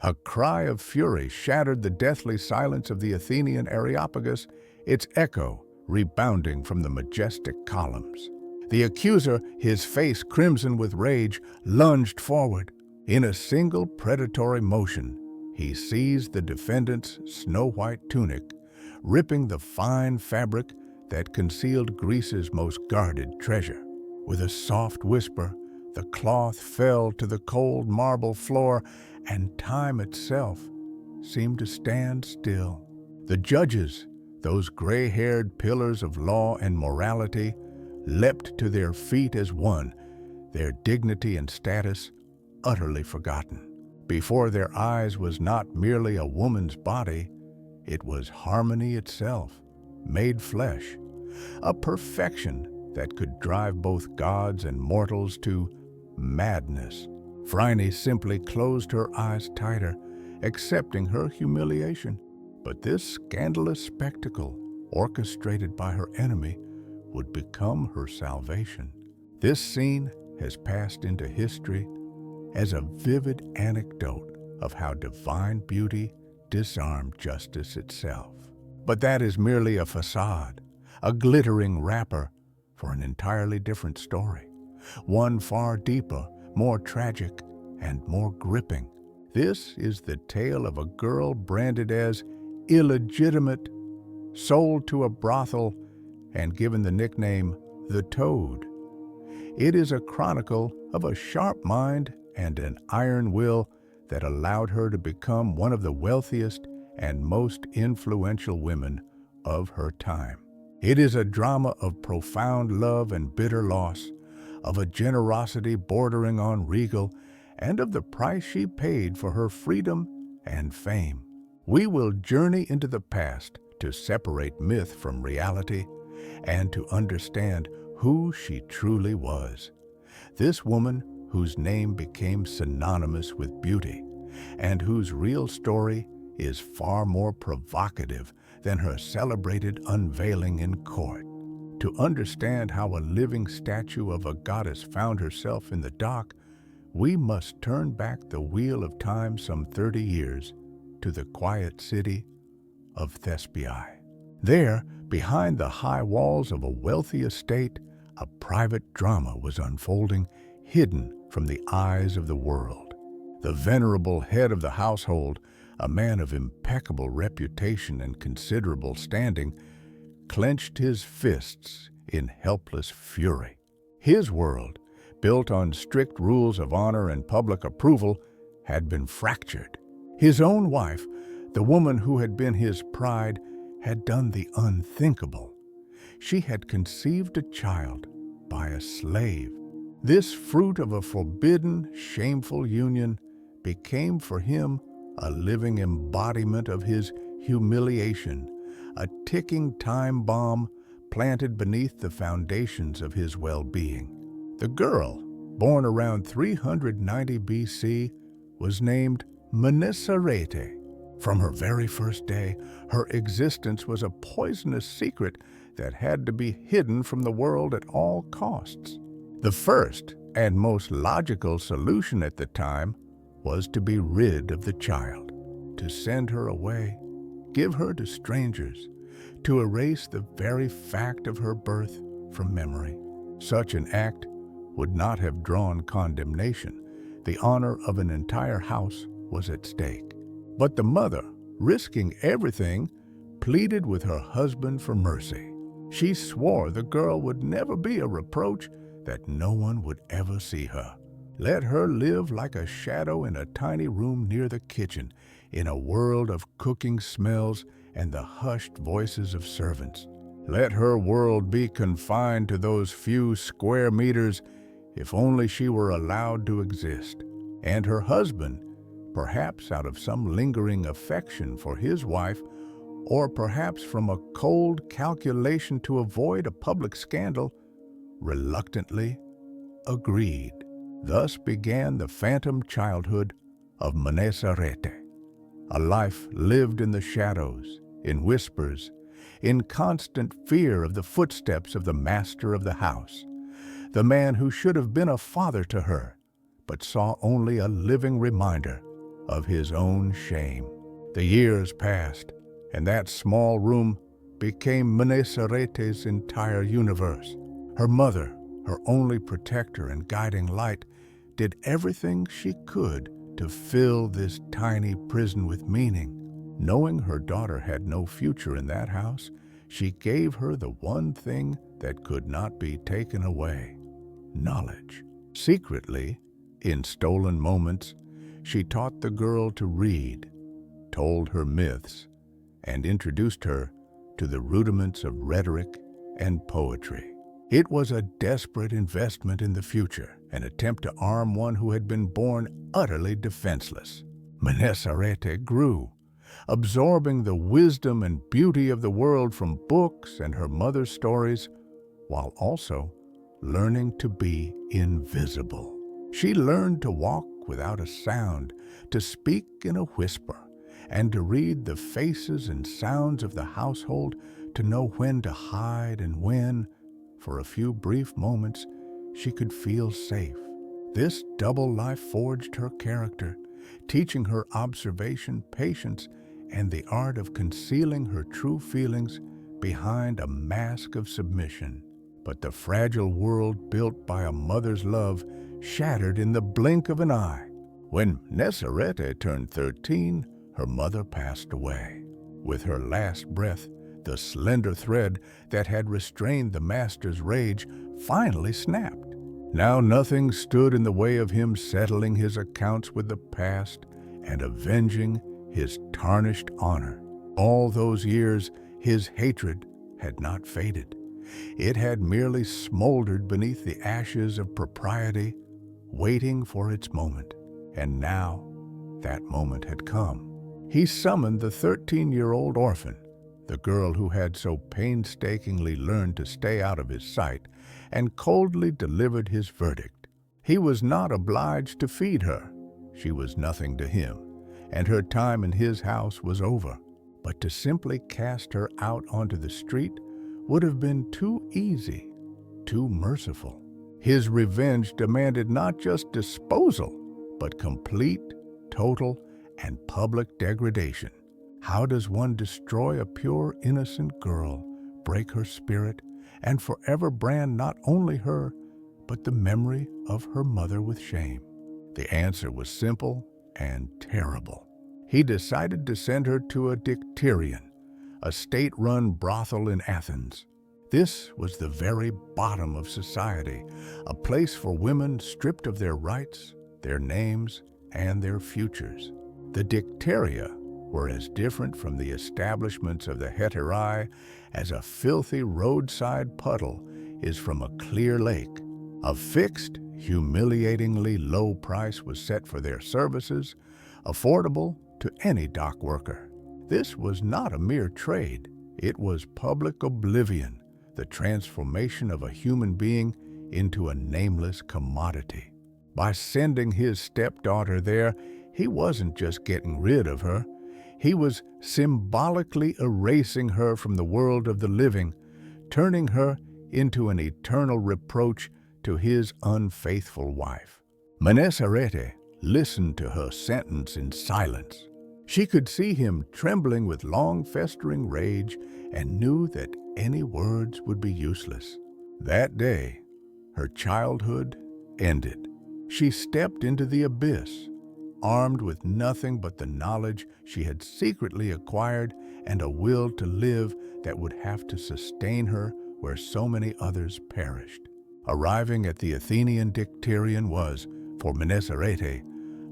A cry of fury shattered the deathly silence of the Athenian Areopagus, its echo rebounding from the majestic columns. The accuser, his face crimson with rage, lunged forward. In a single predatory motion, he seized the defendant's snow-white tunic, ripping the fine fabric that concealed Greece's most guarded treasure. With a soft whisper, the cloth fell to the cold marble floor, and time itself seemed to stand still. The judges, those gray-haired pillars of law and morality, leapt to their feet as one, their dignity and status utterly forgotten. Before their eyes was not merely a woman's body, it was harmony itself, made flesh, a perfection that could drive both gods and mortals to madness. Phryne simply closed her eyes tighter, accepting her humiliation. But this scandalous spectacle, orchestrated by her enemy, would become her salvation. This scene has passed into history as a vivid anecdote of how divine beauty disarmed justice itself. But that is merely a facade, a glittering wrapper for an entirely different story, one far deeper, more tragic, and more gripping. This is the tale of a girl branded as illegitimate, sold to a brothel, and given the nickname the Toad. It is a chronicle of a sharp mind and an iron will that allowed her to become one of the wealthiest and most influential women of her time. It is a drama of profound love and bitter loss, of a generosity bordering on regal, and of the price she paid for her freedom and fame. We will journey into the past to separate myth from reality and to understand who she truly was. This woman whose name became synonymous with beauty and whose real story is far more provocative than her celebrated unveiling in court. To understand how a living statue of a goddess found herself in the dock, we must turn back the wheel of time some 30 years to the quiet city of Thebes. There, behind the high walls of a wealthy estate, a private drama was unfolding, hidden from the eyes of the world. The venerable head of the household, a man of impeccable reputation and considerable standing, clenched his fists in helpless fury. His world, built on strict rules of honor and public approval, had been fractured. His own wife, the woman who had been his pride, had done the unthinkable. She had conceived a child by a slave. This fruit of a forbidden, shameful union became for him a living embodiment of his humiliation, a ticking time bomb planted beneath the foundations of his well-being. The girl, born around 390 BC, was named Menserete. From her very first day, her existence was a poisonous secret that had to be hidden from the world at all costs. The first and most logical solution at the time was to be rid of the child, to send her away, give her to strangers, to erase the very fact of her birth from memory. Such an act would not have drawn condemnation. The honor of an entire house was at stake. But the mother, risking everything, pleaded with her husband for mercy. She swore the girl would never be a reproach, that no one would ever see her. Let her live like a shadow in a tiny room near the kitchen, in a world of cooking smells and the hushed voices of servants. Let her world be confined to those few square meters, if only she were allowed to exist. And her husband, perhaps out of some lingering affection for his wife, or perhaps from a cold calculation to avoid a public scandal, reluctantly agreed. Thus began the phantom childhood of Menserete, a life lived in the shadows, in whispers, in constant fear of the footsteps of the master of the house, the man who should have been a father to her, but saw only a living reminder of his own shame. The years passed, and that small room became Meneserete's entire universe. Her mother, her only protector and guiding light, did everything she could to fill this tiny prison with meaning. Knowing her daughter had no future in that house, she gave her the one thing that could not be taken away: knowledge. Secretly, in stolen moments, she taught the girl to read, told her myths, and introduced her to the rudiments of rhetoric and poetry. It was a desperate investment in the future, an attempt to arm one who had been born utterly defenseless. Meneserete grew, absorbing the wisdom and beauty of the world from books and her mother's stories, while also learning to be invisible. She learned to walk without a sound, to speak in a whisper, and to read the faces and sounds of the household, to know when to hide and when, for a few brief moments, she could feel safe. This double life forged her character, teaching her observation, patience, and the art of concealing her true feelings behind a mask of submission. But the fragile world built by a mother's love shattered in the blink of an eye. When Meneserete turned 13, her mother passed away. With her last breath, the slender thread that had restrained the master's rage finally snapped. Now nothing stood in the way of him settling his accounts with the past and avenging his tarnished honor. All those years, his hatred had not faded. It had merely smoldered beneath the ashes of propriety, waiting for its moment. And now, that moment had come. He summoned the 13-year-old orphan, the girl who had so painstakingly learned to stay out of his sight, and coldly delivered his verdict. He was not obliged to feed her. She was nothing to him, and her time in his house was over. But to simply cast her out onto the street would have been too easy, too merciful. His revenge demanded not just disposal, but complete, total, and public degradation. How does one destroy a pure, innocent girl, break her spirit, and forever brand not only her, but the memory of her mother with shame? The answer was simple and terrible. He decided to send her to a dicterion, a state-run brothel in Athens. This was the very bottom of society, a place for women stripped of their rights, their names, and their futures. The dicteria were as different from the establishments of the Hetaira as a filthy roadside puddle is from a clear lake. A fixed, humiliatingly low price was set for their services, affordable to any dock worker. This was not a mere trade. It was public oblivion, the transformation of a human being into a nameless commodity. By sending his stepdaughter there, he wasn't just getting rid of her. He was symbolically erasing her from the world of the living, turning her into an eternal reproach to his unfaithful wife. Meneserete listened to her sentence in silence. She could see him trembling with long-festering rage and knew that any words would be useless. That day, her childhood ended. She stepped into the abyss, armed with nothing but the knowledge she had secretly acquired and a will to live that would have to sustain her where so many others perished. Arriving at the Athenian dicterion was, for Meneserete,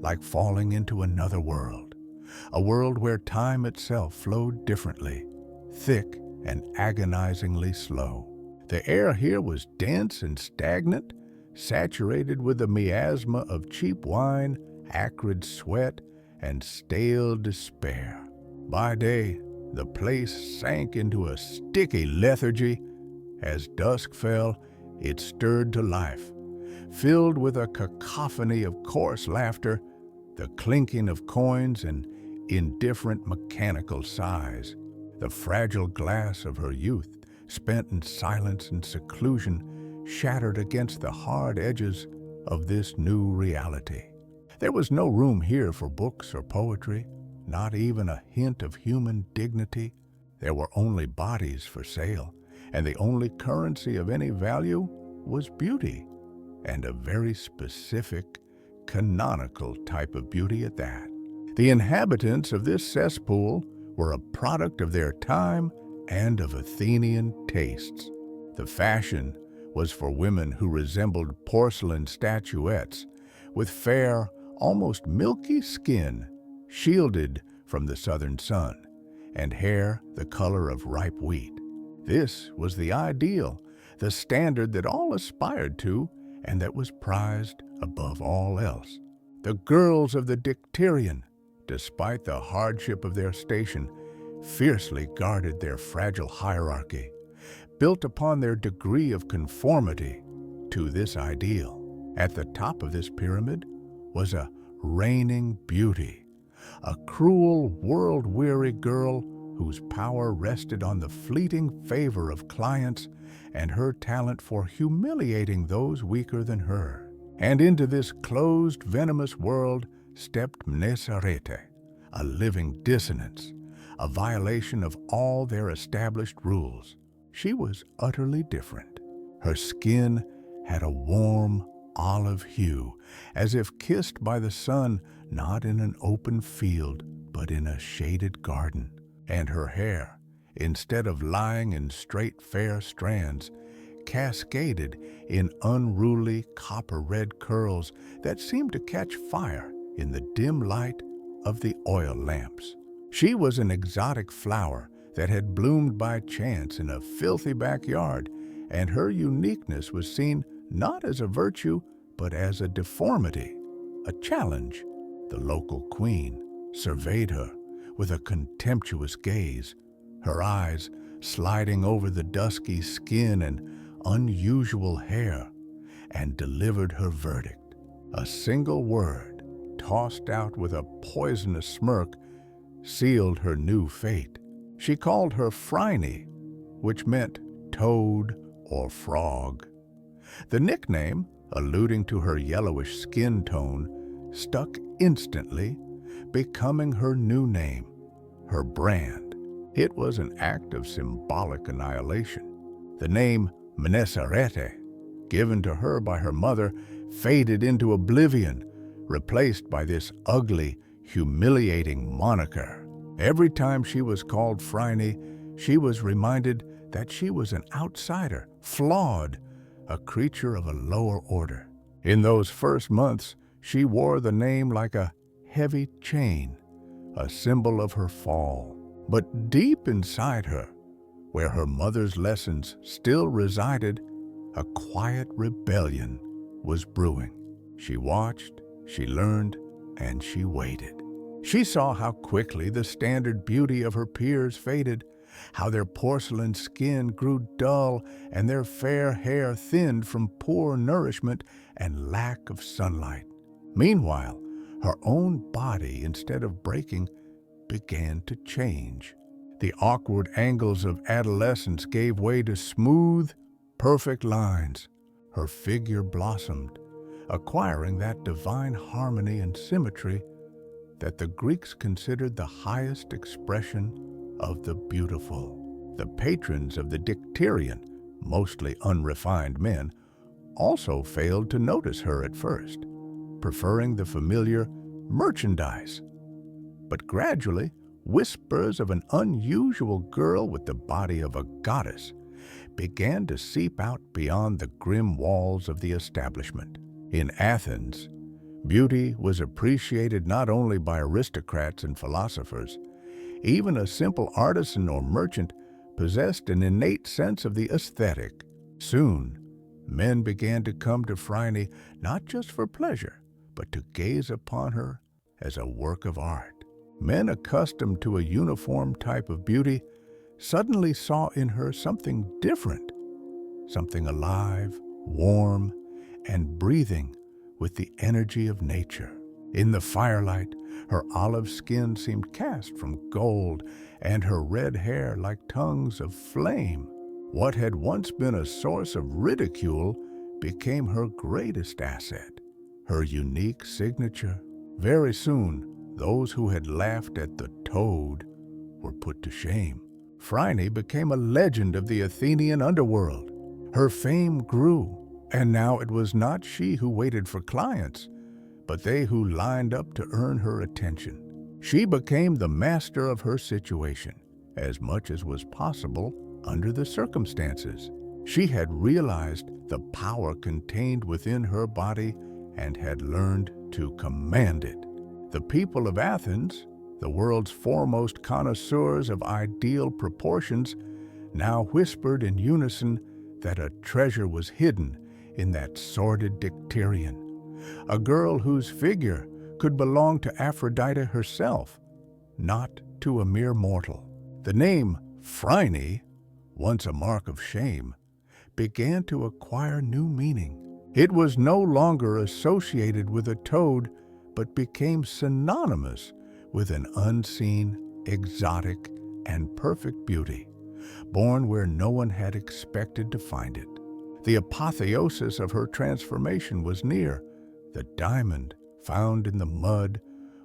like falling into another world, a world where time itself flowed differently, thick and agonizingly slow. The air here was dense and stagnant, saturated with the miasma of cheap wine, acrid sweat, and stale despair. By day, the place sank into a sticky lethargy. As dusk fell, it stirred to life, filled with a cacophony of coarse laughter, the clinking of coins, and indifferent mechanical sighs. The fragile glass of her youth, spent in silence and seclusion, shattered against the hard edges of this new reality. There was no room here for books or poetry, not even a hint of human dignity. There were only bodies for sale, and the only currency of any value was beauty, and a very specific, canonical type of beauty at that. The inhabitants of this cesspool were a product of their time and of Athenian tastes. The fashion was for women who resembled porcelain statuettes, with fair, almost milky skin, shielded from the southern sun, and hair the color of ripe wheat. This was the ideal, the standard that all aspired to, and that was prized above all else. The girls of the Dicterion, despite the hardship of their station, fiercely guarded their fragile hierarchy, built upon their degree of conformity to this ideal. At the top of this pyramid was a reigning beauty, a cruel, world-weary girl whose power rested on the fleeting favor of clients and her talent for humiliating those weaker than her. And into this closed, venomous world stepped Mnesarete, a living dissonance, a violation of all their established rules. She was utterly different. Her skin had a warm olive hue, as if kissed by the sun, not in an open field, but in a shaded garden. And her hair, instead of lying in straight, fair strands, cascaded in unruly copper-red curls that seemed to catch fire in the dim light of the oil lamps. She was an exotic flower that had bloomed by chance in a filthy backyard, and her uniqueness was seen not as a virtue, but as a deformity, a challenge. The local queen surveyed her with a contemptuous gaze, her eyes sliding over the dusky skin and unusual hair, and delivered her verdict. A single word, tossed out with a poisonous smirk, sealed her new fate. She called her Phryne, which meant toad or frog. The nickname, alluding to her yellowish skin tone, stuck instantly, becoming her new name, her brand. It was an act of symbolic annihilation. The name Mnesarete, given to her by her mother, faded into oblivion, replaced by this ugly, humiliating moniker. Every time she was called Phryne, she was reminded that she was an outsider, flawed, a creature of a lower order. In those first months, she wore the name like a heavy chain, a symbol of her fall. But deep inside her, where her mother's lessons still resided, a quiet rebellion was brewing. She watched, she learned, and she waited. She saw how quickly the standard beauty of her peers faded, how their porcelain skin grew dull and their fair hair thinned from poor nourishment and lack of sunlight. Meanwhile, her own body, instead of breaking, began to change. The awkward angles of adolescence gave way to smooth, perfect lines. Her figure blossomed, acquiring that divine harmony and symmetry that the Greeks considered the highest expression of the beautiful. The patrons of the Dicterion, mostly unrefined men, also failed to notice her at first, preferring the familiar merchandise. But gradually, whispers of an unusual girl with the body of a goddess began to seep out beyond the grim walls of the establishment. In Athens, beauty was appreciated not only by aristocrats and philosophers. Even a simple artisan or merchant possessed an innate sense of the aesthetic. Soon, men began to come to Phryne not just for pleasure, but to gaze upon her as a work of art. Men accustomed to a uniform type of beauty suddenly saw in her something different, something alive, warm, and breathing with the energy of nature. In the firelight, her olive skin seemed cast from gold, and her red hair like tongues of flame. What had once been a source of ridicule became her greatest asset, her unique signature. Very soon, those who had laughed at the toad were put to shame. Phryne became a legend of the Athenian underworld. Her fame grew, and now it was not she who waited for clients, but they who lined up to earn her attention. She became the master of her situation, as much as was possible under the circumstances. She had realized the power contained within her body and had learned to command it. The people of Athens, the world's foremost connoisseurs of ideal proportions, now whispered in unison that a treasure was hidden in that sordid Dicterion, a girl whose figure could belong to Aphrodite herself, not to a mere mortal. The name Phryne, once a mark of shame, began to acquire new meaning. It was no longer associated with a toad, but became synonymous with an unseen, exotic, and perfect beauty, born where no one had expected to find it. The apotheosis of her transformation was near. The diamond found in the mud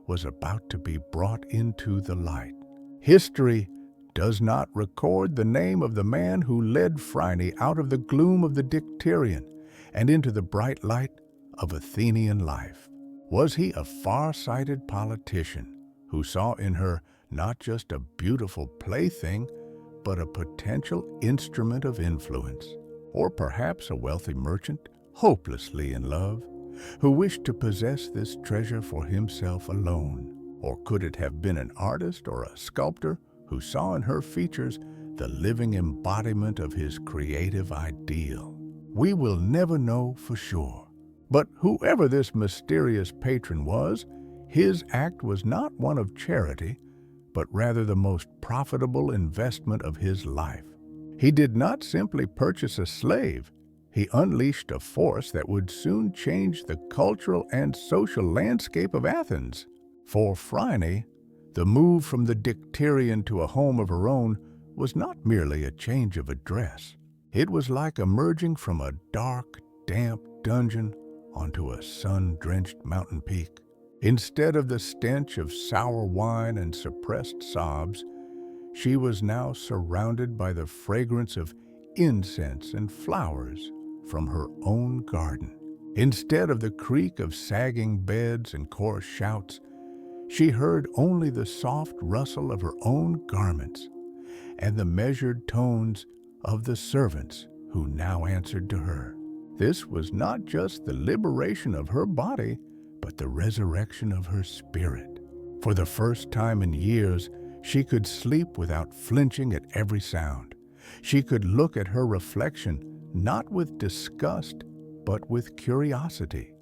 was about to be brought into the light. History does not record the name of the man who led Phryne out of the gloom of the Dicterion and into the bright light of Athenian life. Was he a far-sighted politician who saw in her not just a beautiful plaything, but a potential instrument of influence? Or perhaps a wealthy merchant, hopelessly in love, who wished to possess this treasure for himself alone? Or could it have been an artist or a sculptor who saw in her features the living embodiment of his creative ideal? We will never know for sure. But whoever this mysterious patron was, his act was not one of charity, but rather the most profitable investment of his life. He did not simply purchase a slave, he unleashed a force that would soon change the cultural and social landscape of Athens. For Phryne, the move from the Dicterion to a home of her own was not merely a change of address. It was like emerging from a dark, damp dungeon onto a sun-drenched mountain peak. Instead of the stench of sour wine and suppressed sobs, she was now surrounded by the fragrance of incense and flowers from her own garden. Instead of the creak of sagging beds and coarse shouts, she heard only the soft rustle of her own garments and the measured tones of the servants who now answered to her. This was not just the liberation of her body, but the resurrection of her spirit. For the first time in years, she could sleep without flinching at every sound. She could look at her reflection not with disgust, but with curiosity,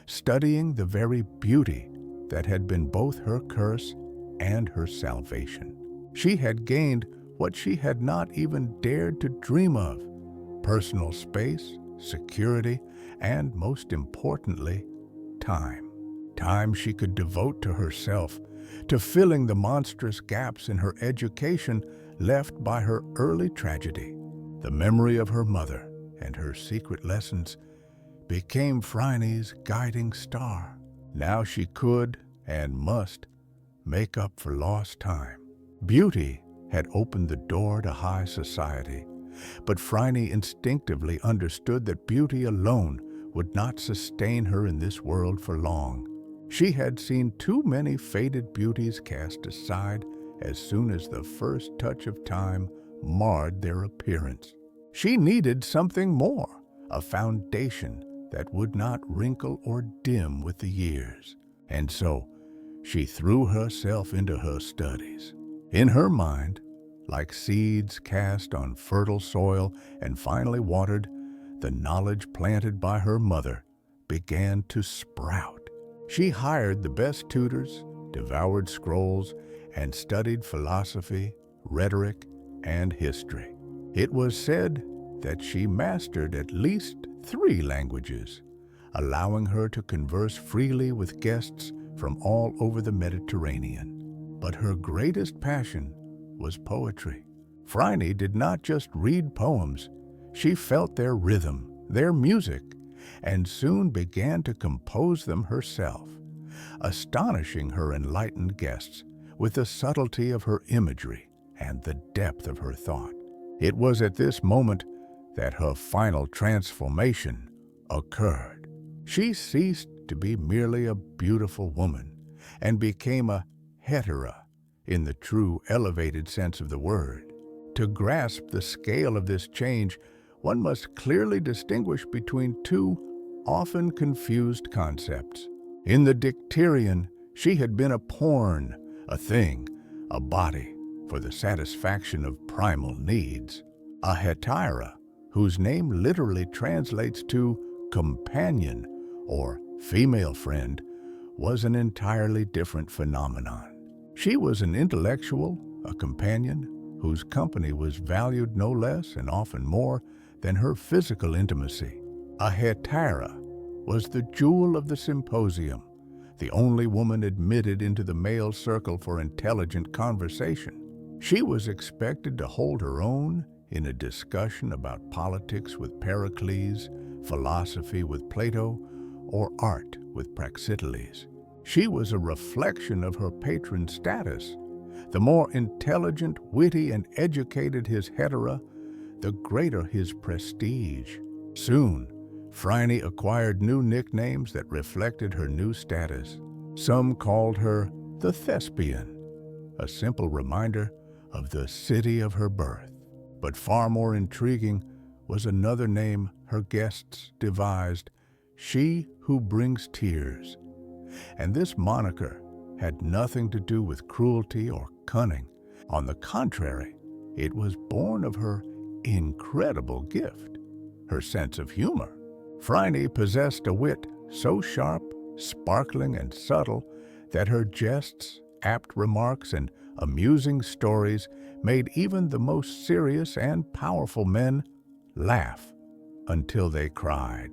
studying the very beauty that had been both her curse and her salvation. She had gained what she had not even dared to dream of: personal space, security, and most importantly, time. Time she could devote to herself, to filling the monstrous gaps in her education left by her early tragedy. The memory of her mother and her secret lessons became Phryne's guiding star. Now she could and must make up for lost time. Beauty had opened the door to high society, but Phryne instinctively understood that beauty alone would not sustain her in this world for long. She had seen too many faded beauties cast aside as soon as the first touch of time marred their appearance. She needed something more, a foundation that would not wrinkle or dim with the years. And so she threw herself into her studies. In her mind, like seeds cast on fertile soil and finally watered, the knowledge planted by her mother began to sprout. She hired the best tutors, devoured scrolls, and studied philosophy, rhetoric, and history. It was said that she mastered at least 3 languages, allowing her to converse freely with guests from all over the Mediterranean. But her greatest passion was poetry. Phryne did not just read poems, she felt their rhythm, their music, and soon began to compose them herself. astonishing her enlightened guests with the subtlety of her imagery and the depth of her thought. It was at this moment that her final transformation occurred. She ceased to be merely a beautiful woman and became a Hetaira in the true elevated sense of the word. To grasp the scale of this change, one must clearly distinguish between two often confused concepts. In the Dicterion, she had been a porn, a thing, a body, for the satisfaction of primal needs. A Hetaira, whose name literally translates to companion or female friend, was an entirely different phenomenon. She was an intellectual, a companion, whose company was valued no less and often more than her physical intimacy. A Hetaira was the jewel of the symposium, the only woman admitted into the male circle for intelligent conversation. She was expected to hold her own in a discussion about politics with Pericles, philosophy with Plato, or art with Praxiteles. She was a reflection of her patron's status. The more intelligent, witty, and educated his Hetaira, the greater his prestige. Soon, Phryne acquired new nicknames that reflected her new status. Some called her the Thespian, a simple reminder of the city of her birth. But far more intriguing was another name her guests devised, she who brings tears. And this moniker had nothing to do with cruelty or cunning. On the contrary, it was born of her incredible gift, her sense of humor. Phryne possessed a wit so sharp, sparkling, and subtle that her jests, apt remarks, and amusing stories made even the most serious and powerful men laugh until they cried.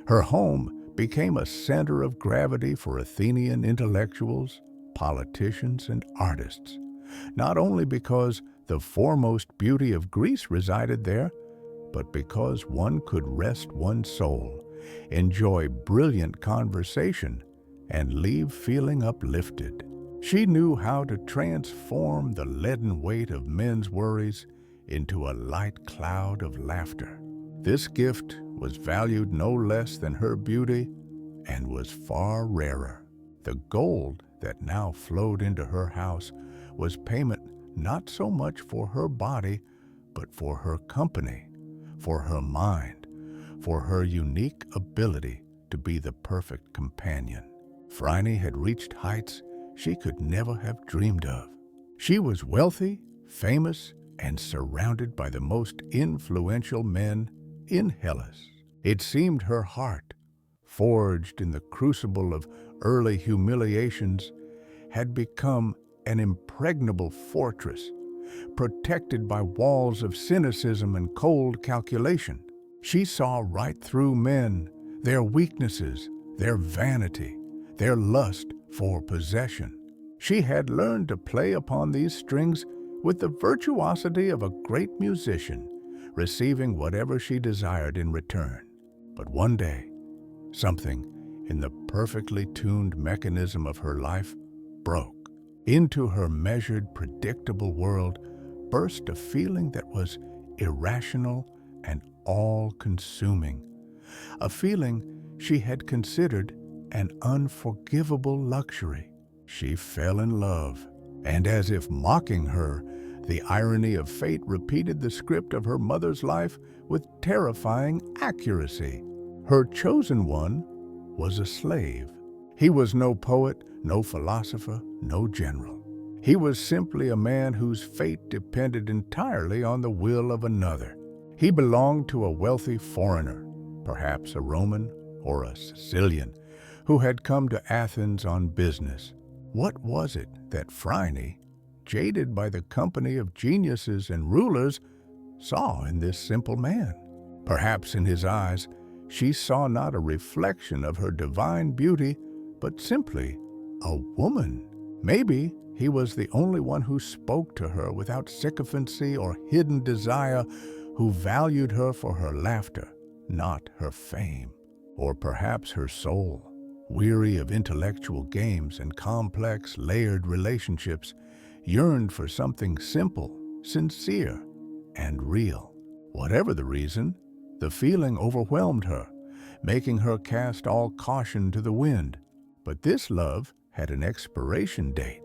Her home became a center of gravity for Athenian intellectuals, politicians, and artists, not only because the foremost beauty of Greece resided there, but because one could rest one's soul, enjoy brilliant conversation, and leave feeling uplifted. She knew how to transform the leaden weight of men's worries into a light cloud of laughter. This gift was valued no less than her beauty and was far rarer. The gold that now flowed into her house was payment not so much for her body, but for her company, for her mind, for her unique ability to be the perfect companion. Phryne had reached heights she could never have dreamed of. She was wealthy, famous, and surrounded by the most influential men in Hellas. It seemed her heart, forged in the crucible of early humiliations, had become an impregnable fortress, protected by walls of cynicism and cold calculation. She saw right through men, their weaknesses, their vanity, their lust for possession. She had learned to play upon these strings with the virtuosity of a great musician, receiving whatever she desired in return. But one day, something in the perfectly tuned mechanism of her life broke. Into her measured, predictable world burst a feeling that was irrational and all-consuming, a feeling she had considered an unforgivable luxury. She fell in love, and as if mocking her, the irony of fate repeated the script of her mother's life with terrifying accuracy. Her chosen one was a slave. He was no poet, no philosopher, no general. He was simply a man whose fate depended entirely on the will of another. He belonged to a wealthy foreigner, perhaps a Roman or a Sicilian, who had come to Athens on business. What was it that Phryne, jaded by the company of geniuses and rulers, saw in this simple man? Perhaps in his eyes, she saw not a reflection of her divine beauty, but simply a woman. Maybe he was the only one who spoke to her without sycophancy or hidden desire, who valued her for her laughter, not her fame, or perhaps her soul. weary of intellectual games and complex, layered relationships, yearned for something simple, sincere, and real. Whatever the reason, the feeling overwhelmed her, making her cast all caution to the wind. But this love had an expiration date.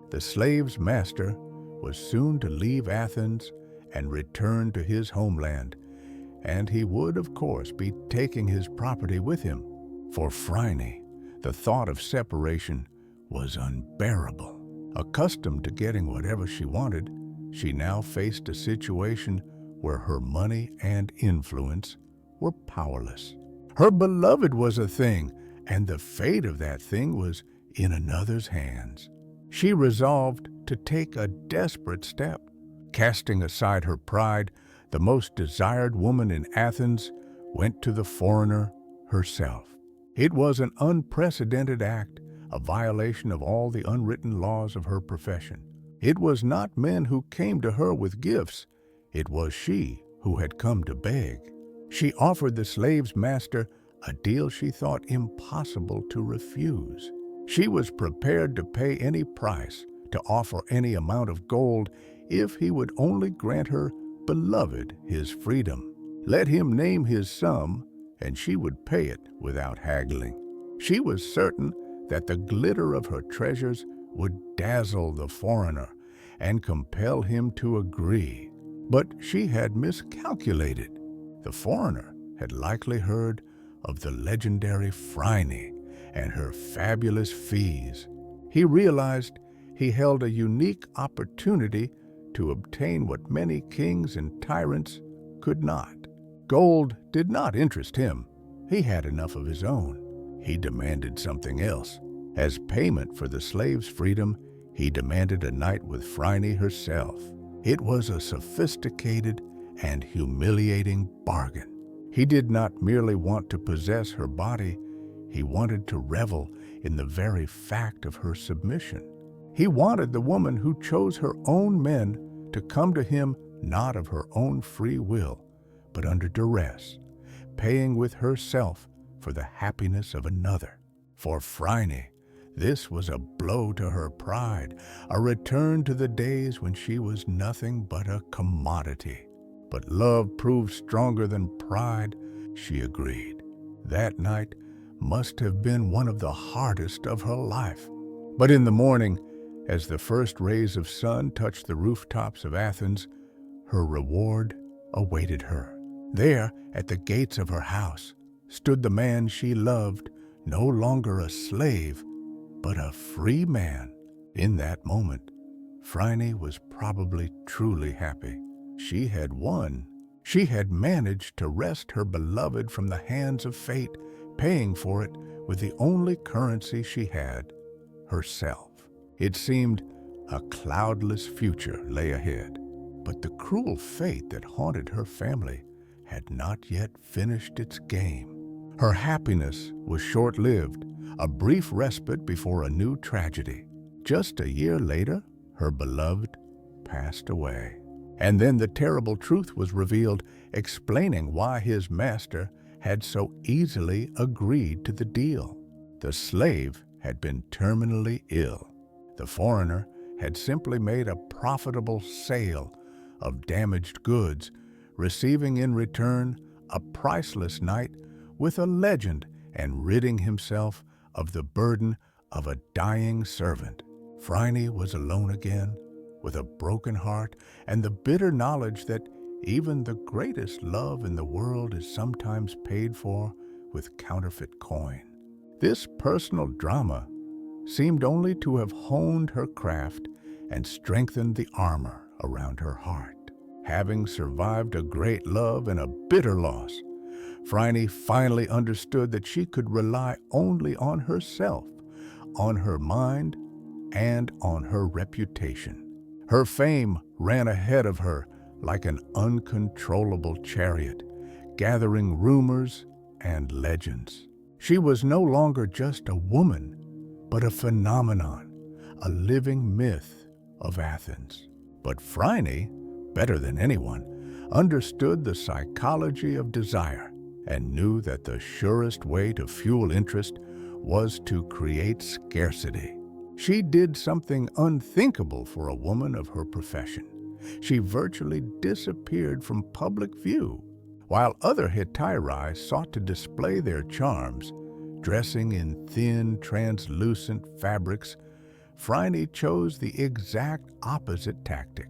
The slave's master was soon to leave Athens and return to his homeland, and he would, of course, be taking his property with him. For Phryne, the thought of separation was unbearable. Accustomed to getting whatever she wanted, she now faced a situation where her money and influence were powerless. Her beloved was a thing, and the fate of that thing was in another's hands. She resolved to take a desperate step. Casting aside her pride, the most desired woman in Athens went to the foreigner herself. It was an unprecedented act, a violation of all the unwritten laws of her profession. It was not men who came to her with gifts. It was she who had come to beg. She offered the slave's master a deal she thought impossible to refuse. She was prepared to pay any price, to offer any amount of gold, if he would only grant her beloved his freedom. Let him name his sum, and she would pay it without haggling. She was certain that the glitter of her treasures would dazzle the foreigner and compel him to agree. But she had miscalculated. The foreigner had likely heard of the legendary Phryne and her fabulous fees. He realized he held a unique opportunity to obtain what many kings and tyrants could not. Gold did not interest him. He had enough of his own. He demanded something else. As payment for the slave's freedom, he demanded a night with Phryne herself. It was a sophisticated and humiliating bargain. He did not merely want to possess her body, he wanted to revel in the very fact of her submission. He wanted the woman who chose her own men to come to him not of her own free will, but under duress, paying with herself for the happiness of another. For Phryne, this was a blow to her pride, a return to the days when she was nothing but a commodity. But love proved stronger than pride, she agreed. That night must have been one of the hardest of her life. But in the morning, as the first rays of sun touched the rooftops of Athens, her reward awaited her. There, at the gates of her house, stood the man she loved, no longer a slave, but a free man. In that moment, Phryne was probably truly happy. She had won. She had managed to wrest her beloved from the hands of fate, paying for it with the only currency she had, herself. It seemed a cloudless future lay ahead, but the cruel fate that haunted her family had not yet finished its game. Her happiness was short-lived, a brief respite before a new tragedy. Just a year later, her beloved passed away. And then the terrible truth was revealed, explaining why his master had so easily agreed to the deal. The slave had been terminally ill. The foreigner had simply made a profitable sale of damaged goods, receiving in return a priceless night with a legend and ridding himself of the burden of a dying servant. Phryne was alone again, with a broken heart and the bitter knowledge that even the greatest love in the world is sometimes paid for with counterfeit coin. This personal drama seemed only to have honed her craft and strengthened the armor around her heart. Having survived a great love and a bitter loss, Phryne finally understood that she could rely only on herself, on her mind, and on her reputation. Her fame ran ahead of her like an uncontrollable chariot, gathering rumors and legends. She was no longer just a woman, but a phenomenon, a living myth of Athens. But Phryne, better than anyone, understood the psychology of desire and knew that the surest way to fuel interest was to create scarcity. She did something unthinkable for a woman of her profession. She virtually disappeared from public view. While other Hetairae sought to display their charms, dressing in thin, translucent fabrics, Phryne chose the exact opposite tactic.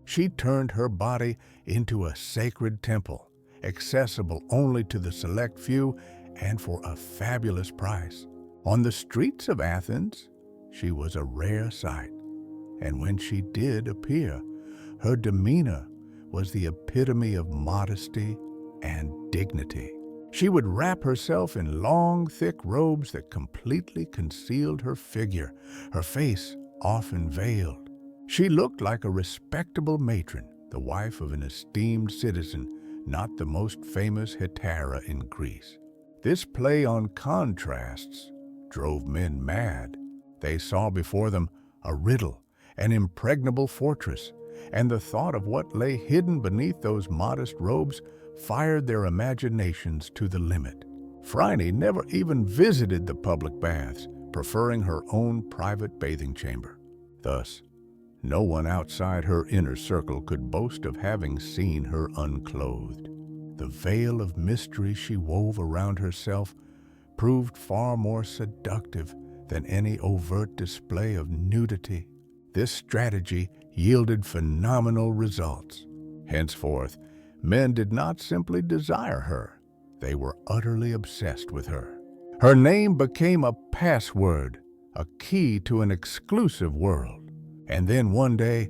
She turned her body into a sacred temple, accessible only to the select few and for a fabulous price. On the streets of Athens, she was a rare sight, and when she did appear, her demeanor was the epitome of modesty and dignity. She would wrap herself in long, thick robes that completely concealed her figure, her face often veiled. She looked like a respectable matron, the wife of an esteemed citizen, not the most famous Hetaira in Greece. This play on contrasts drove men mad. They saw before them a riddle, an impregnable fortress, and the thought of what lay hidden beneath those modest robes fired their imaginations to the limit. Phryne never even visited the public baths, preferring her own private bathing chamber. Thus, no one outside her inner circle could boast of having seen her unclothed. The veil of mystery she wove around herself proved far more seductive than any overt display of nudity. This strategy yielded phenomenal results. Henceforth, men did not simply desire her, they were utterly obsessed with her. Her name became a password, a key to an exclusive world. And then one day,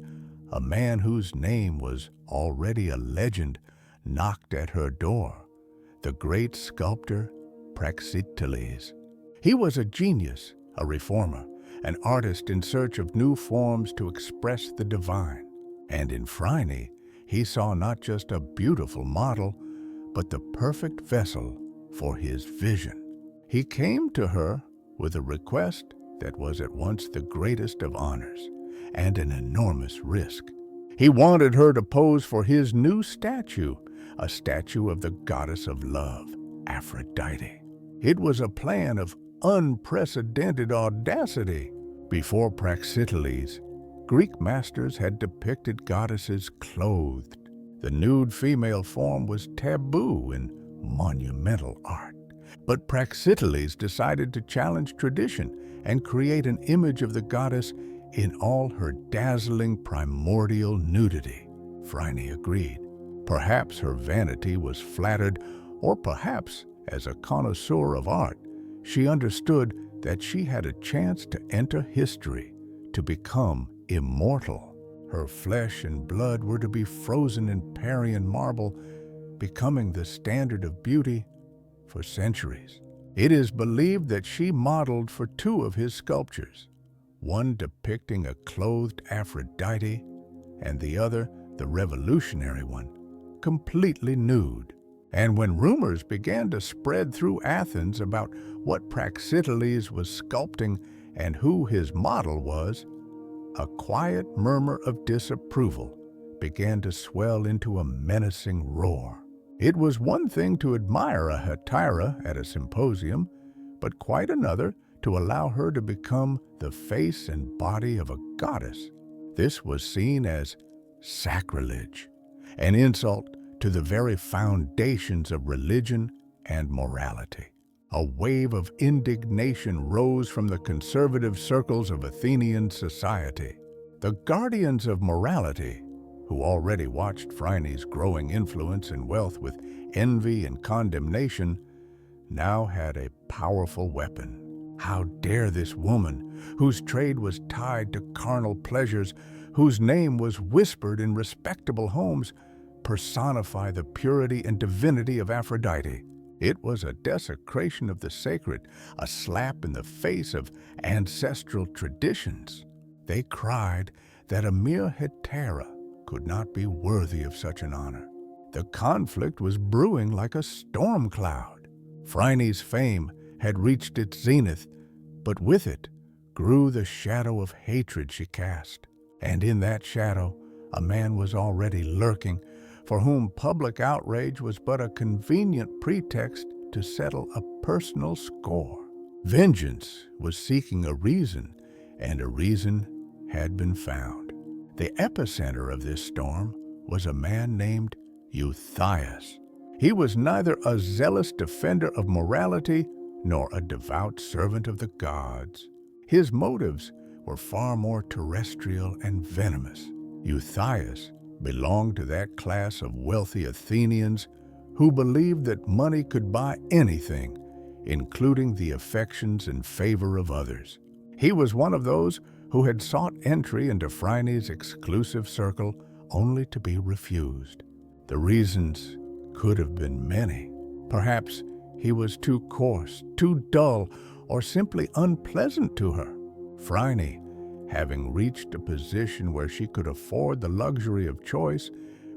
a man whose name was already a legend knocked at her door, the great sculptor Praxiteles. He was a genius, a reformer, an artist in search of new forms to express the divine. And in Phryne, he saw not just a beautiful model, but the perfect vessel for his vision. He came to her with a request that was at once the greatest of honors and an enormous risk. He wanted her to pose for his new statue, a statue of the goddess of love, Aphrodite. It was a plan of unprecedented audacity. Before Praxiteles, Greek masters had depicted goddesses clothed. The nude female form was taboo in monumental art. But Praxiteles decided to challenge tradition and create an image of the goddess in all her dazzling primordial nudity. Phryne agreed. Perhaps her vanity was flattered, or perhaps, as a connoisseur of art, she understood that she had a chance to enter history, to become immortal. Her flesh and blood were to be frozen in Parian marble, becoming the standard of beauty for centuries. It is believed that she modeled for two of his sculptures, one depicting a clothed Aphrodite, and the other, the revolutionary one, completely nude. And when rumors began to spread through Athens about what Praxiteles was sculpting and who his model was, a quiet murmur of disapproval began to swell into a menacing roar. It was one thing to admire a Hetaira at a symposium, but quite another to allow her to become the face and body of a goddess. This was seen as sacrilege, an insult to the very foundations of religion and morality. A wave of indignation rose from the conservative circles of Athenian society. The guardians of morality, who already watched Phryne's growing influence and wealth with envy and condemnation, now had a powerful weapon. How dare this woman, whose trade was tied to carnal pleasures, whose name was whispered in respectable homes, personify the purity and divinity of Aphrodite? It was a desecration of the sacred, a slap in the face of ancestral traditions. They cried that a mere Hetaira could not be worthy of such an honor. The conflict was brewing like a storm cloud. Phryne's fame had reached its zenith, but with it grew the shadow of hatred she cast. And in that shadow, a man was already lurking, for whom public outrage was but a convenient pretext to settle a personal score. Vengeance was seeking a reason, and a reason had been found. The epicenter of this storm was a man named Euthias. He was neither a zealous defender of morality nor a devout servant of the gods. His motives were far more terrestrial and venomous. Euthias belonged to that class of wealthy Athenians who believed that money could buy anything, including the affections and favor of others. He was one of those who had sought entry into Phryne's exclusive circle only to be refused. The reasons could have been many. Perhaps he was too coarse, too dull, or simply unpleasant to her. Phryne, having reached a position where she could afford the luxury of choice,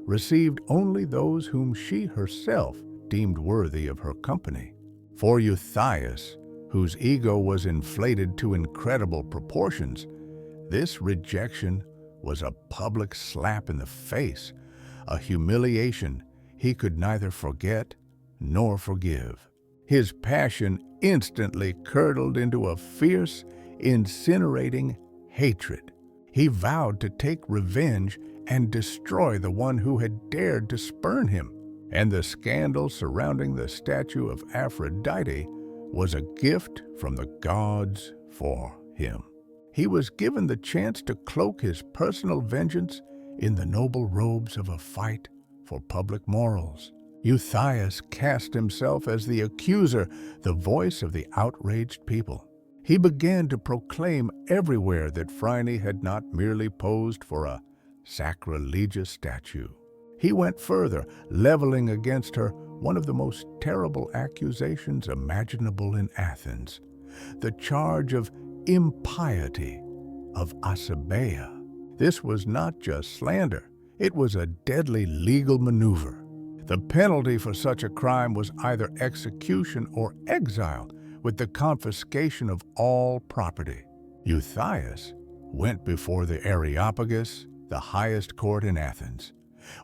received only those whom she herself deemed worthy of her company. For Euthias, whose ego was inflated to incredible proportions, this rejection was a public slap in the face, a humiliation he could neither forget nor forgive. His passion instantly curdled into a fierce, incinerating hatred. He vowed to take revenge and destroy the one who had dared to spurn him. And the scandal surrounding the statue of Aphrodite was a gift from the gods for him. He was given the chance to cloak his personal vengeance in the noble robes of a fight for public morals. Euthias cast himself as the accuser, the voice of the outraged people. He began to proclaim everywhere that Phryne had not merely posed for a sacrilegious statue. He went further, leveling against her one of the most terrible accusations imaginable in Athens, the charge of impiety, of asabeia. This was not just slander, it was a deadly legal maneuver. The penalty for such a crime was either execution or exile, with the confiscation of all property. Euthias went before the Areopagus, the highest court in Athens,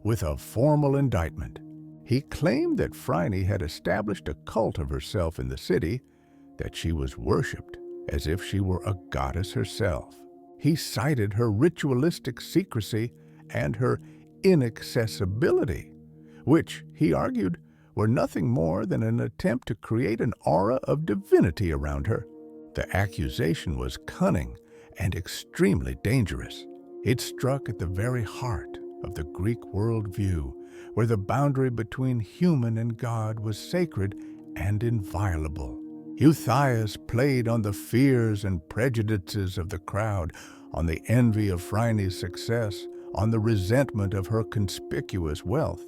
with a formal indictment. He claimed that Phryne had established a cult of herself in the city, that she was worshipped as if she were a goddess herself. He cited her ritualistic secrecy and her inaccessibility, which, he argued, were nothing more than an attempt to create an aura of divinity around her. The accusation was cunning and extremely dangerous. It struck at the very heart of the Greek worldview, where the boundary between human and God was sacred and inviolable. Euthias played on the fears and prejudices of the crowd, on the envy of Phryne's success, on the resentment of her conspicuous wealth.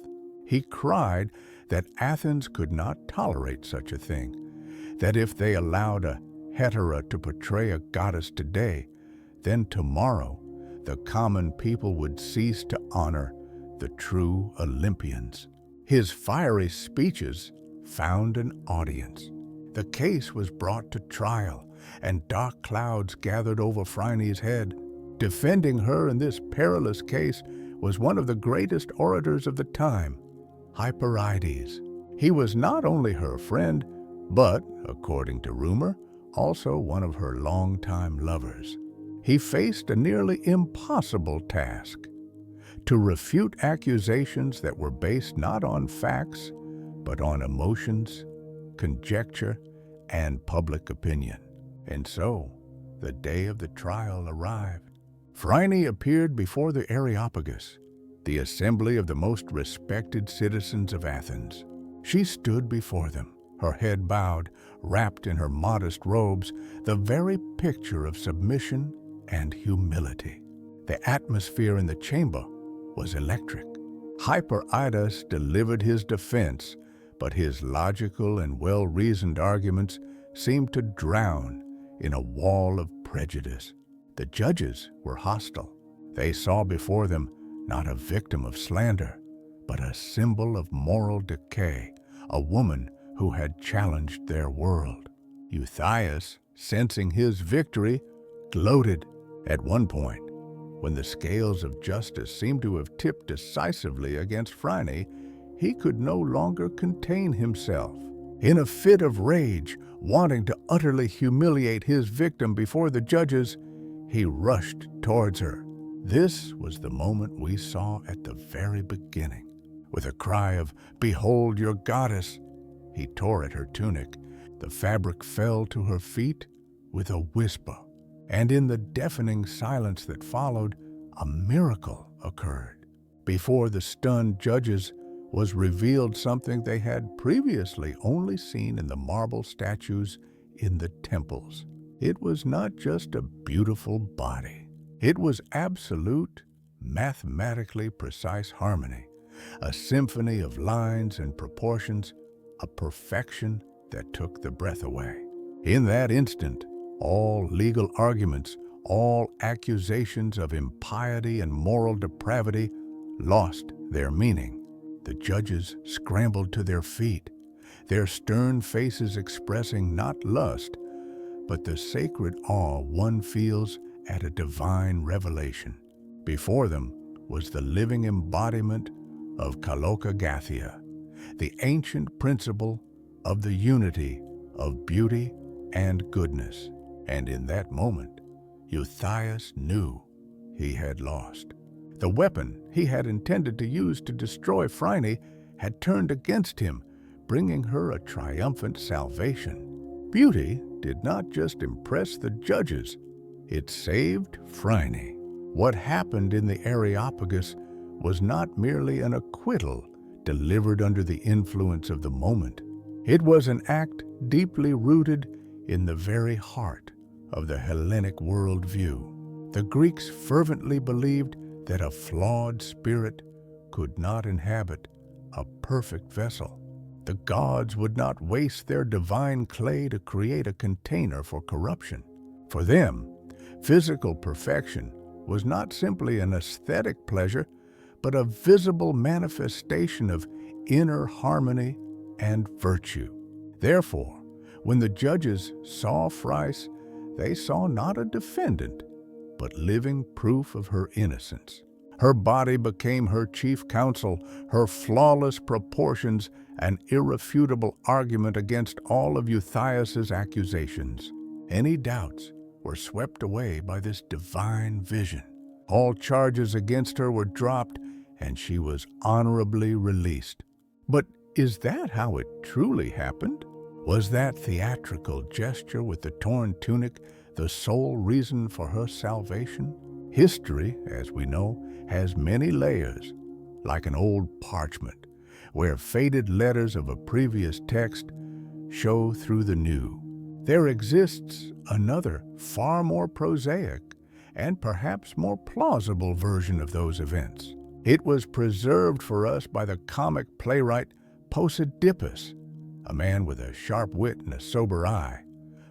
He cried that Athens could not tolerate such a thing, that if they allowed a Hetaira to portray a goddess today, then tomorrow the common people would cease to honor the true Olympians. His fiery speeches found an audience. The case was brought to trial, and dark clouds gathered over Phryne's head. Defending her in this perilous case was one of the greatest orators of the time, Hyperides. He was not only her friend, but, according to rumor, also one of her longtime lovers. He faced a nearly impossible task: to refute accusations that were based not on facts, but on emotions, conjecture, and public opinion. And so, the day of the trial arrived. Phryne appeared before the Areopagus, the assembly of the most respected citizens of Athens. She stood before them, her head bowed, wrapped in her modest robes, the very picture of submission and humility. The atmosphere in the chamber was electric. Hyperides delivered his defense, but his logical and well-reasoned arguments seemed to drown in a wall of prejudice. The judges were hostile. They saw before them not a victim of slander, but a symbol of moral decay, a woman who had challenged their world. Euthias, sensing his victory, gloated. At one point, when the scales of justice seemed to have tipped decisively against Phryne, he could no longer contain himself. In a fit of rage, Wanting to utterly humiliate his victim before the judges, he rushed towards her. This was the moment we saw at the very beginning. With a cry of, "Behold your goddess!" he tore at her tunic. The fabric fell to her feet with a whisper, and in the deafening silence that followed, a miracle occurred. Before the stunned judges was revealed something they had previously only seen in the marble statues in the temples. It was not just a beautiful body. It was absolute, mathematically precise harmony, a symphony of lines and proportions, a perfection that took the breath away. In that instant, all legal arguments, all accusations of impiety and moral depravity lost their meaning. The judges scrambled to their feet, their stern faces expressing not lust, but the sacred awe one feels at a divine revelation. Before them was the living embodiment of Kalokagathia, the ancient principle of the unity of beauty and goodness. And in that moment, Euthias knew he had lost. The weapon he had intended to use to destroy Phryne had turned against him, bringing her a triumphant salvation. Beauty did not just impress the judges, it saved Phryne. What happened in the Areopagus was not merely an acquittal delivered under the influence of the moment. It was an act deeply rooted in the very heart of the Hellenic worldview. The Greeks fervently believed that a flawed spirit could not inhabit a perfect vessel. The gods would not waste their divine clay to create a container for corruption. For them, physical perfection was not simply an aesthetic pleasure, but a visible manifestation of inner harmony and virtue. Therefore, when the judges saw Phryne, they saw not a defendant, but living proof of her innocence. Her body became her chief counsel, her flawless proportions an irrefutable argument against all of Euthias's accusations. Any doubts were swept away by this divine vision. All charges against her were dropped, and she was honorably released. But is that how it truly happened? Was that theatrical gesture with the torn tunic the sole reason for her salvation? History, as we know, has many layers, like an old parchment, where faded letters of a previous text show through the new. There exists another, far more prosaic, and perhaps more plausible version of those events. It was preserved for us by the comic playwright Praxiteles, a man with a sharp wit and a sober eye,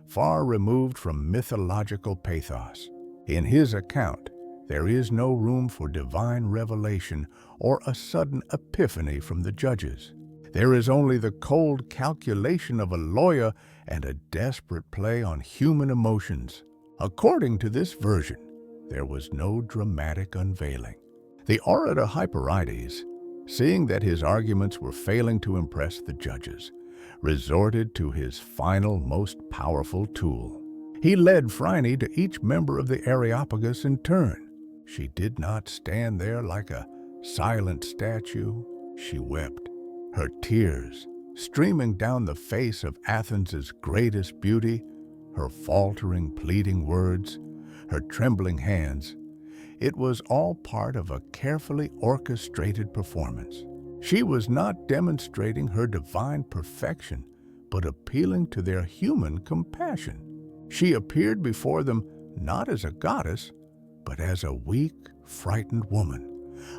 far removed from mythological pathos. In his account, there is no room for divine revelation or a sudden epiphany from the judges. There is only the cold calculation of a lawyer and a desperate play on human emotions. According to this version, there was no dramatic unveiling. The orator Hetaira, seeing that his arguments were failing to impress the judges, resorted to his final, most powerful tool. He led Phryne to each member of the Areopagus in turn. She did not stand there like a silent statue. She wept, her tears streaming down the face of Athens' greatest beauty, her faltering, pleading words, her trembling hands. It was all part of a carefully orchestrated performance. She was not demonstrating her divine perfection, but appealing to their human compassion. She appeared before them not as a goddess, but as a weak, frightened woman,